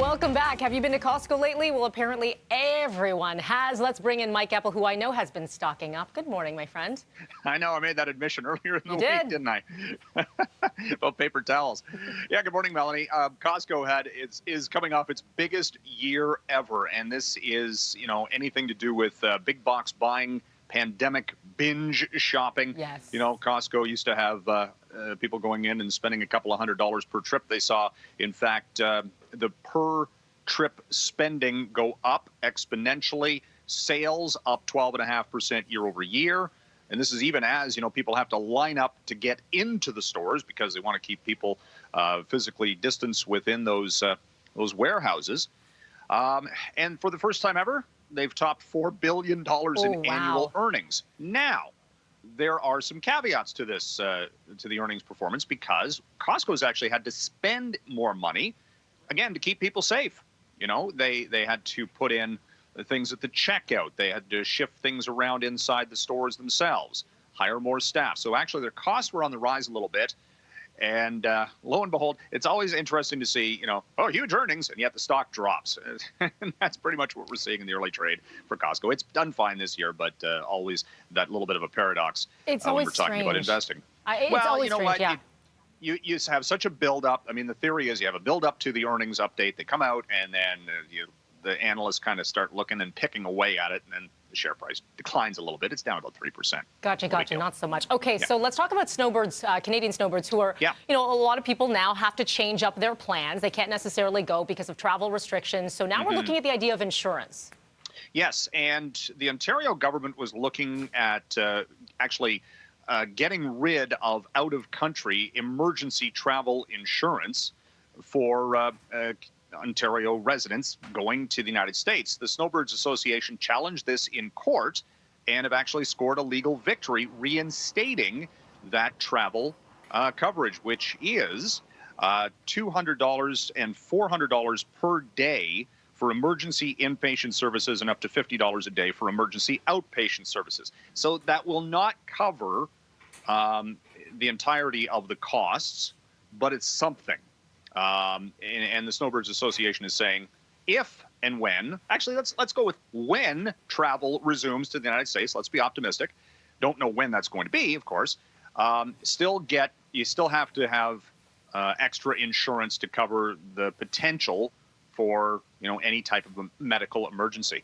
Welcome back. Have you been to Costco lately? Well, apparently everyone has. Let's bring in Mike Apple, who I know has been stocking up. Good morning, my friend. I know. I made that admission earlier in the You week, did? didn't I? About paper towels. Yeah, good morning, Melanie. Costco is coming off its biggest year ever, and this is, anything to do with big box buying, pandemic binge shopping. Yes. Costco used to have people going in and spending a couple of $100s per trip. They saw, in fact, the per trip spending go up exponentially. Sales up 12.5% year over year. And this is even as, people have to line up to get into the stores because they want to keep people physically distanced within those warehouses. And for the first time ever, they've topped $4 billion in annual earnings. Now, there are some caveats to this, to the earnings performance, because Costco's actually had to spend more money, again, to keep people safe. They had to put in the things at the checkout. They had to shift things around inside the stores themselves, hire more staff. So actually their costs were on the rise a little bit. And lo and behold, it's always interesting to see, huge earnings, and yet the stock drops. And that's pretty much what we're seeing in the early trade for Costco. It's done fine this year, but always that little bit of a paradox it's when always we're talking strange. about investing. It's always strange, yeah. You have such a build-up. I mean, the theory is you have a build-up to the earnings update. They come out, and then the analysts kind of start looking and picking away at it, and then the share price declines a little bit. It's down about 3%. Gotcha. Not so much. Okay, so let's talk about snowbirds, Canadian snowbirds, who are, a lot of people now have to change up their plans. They can't necessarily go because of travel restrictions. So now we're looking at the idea of insurance. Yes, and the Ontario government was looking at getting rid of out-of-country emergency travel insurance for Ontario residents going to the United States. The Snowbirds Association challenged this in court and have actually scored a legal victory reinstating that travel coverage, which is $200 and $400 per day for emergency inpatient services and up to $50 a day for emergency outpatient services. So that will not cover the entirety of the costs, but it's something. And the Snowbirds Association is saying if and when, actually let's go with when travel resumes to the United States. Let's be optimistic. Don't know when that's going to be, of course. You still have to have extra insurance to cover the potential for any type of a medical emergency.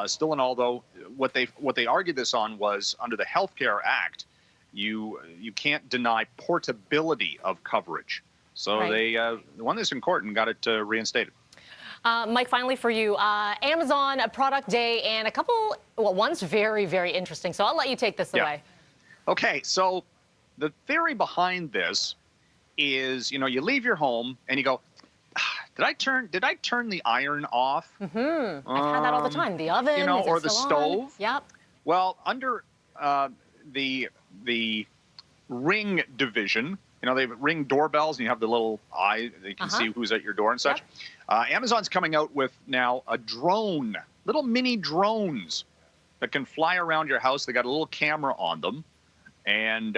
Still and all, though, what they argued this on was under the Healthcare Act, you can't deny portability of coverage. So they won this in court and got it reinstated. Mike, finally for you, Amazon, a product day, and a couple, one's very, very interesting. So I'll let you take this away. Okay, so the theory behind this is, you leave your home and you go, did I turn the iron off? I've had that all the time. The oven, or the stove. Yep. Well, under the Ring division, they have Ring doorbells, and you have the little eye that you can see who's at your door and such. Amazon's coming out with now a drone, little mini drones that can fly around your house. They got a little camera on them, and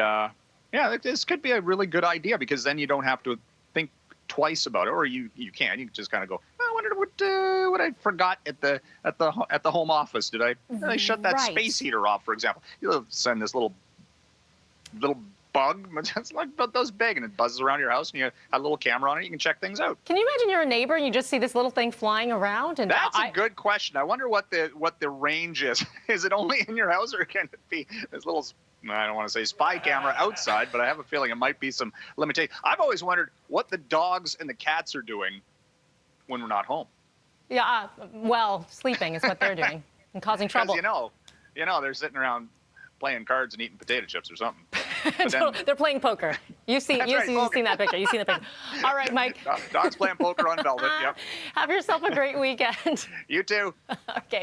this could be a really good idea because then you don't have to think twice about it, or you can just kind of go, I wonder what I forgot at the home office. Did I shut that space heater off, for example? You'll send this little bug, it's like about this big, and it buzzes around your house, and you have a little camera on it. You can check things out. Can you imagine you're a neighbor and you just see this little thing flying around? And that's a good question. I wonder what the range is. Is it only in your house, or can it be this little, I don't want to say spy camera outside, but I have a feeling it might be some limitation. I've always wondered what the dogs and the cats are doing when we're not home. Yeah, well, sleeping is what they're doing and causing trouble. Because they're sitting around playing cards and eating potato chips or something. So they're playing poker. You've seen that picture. You've seen the picture. All right, Mike. Dogs playing poker on velvet. Yep. Have yourself a great weekend. You too. Okay.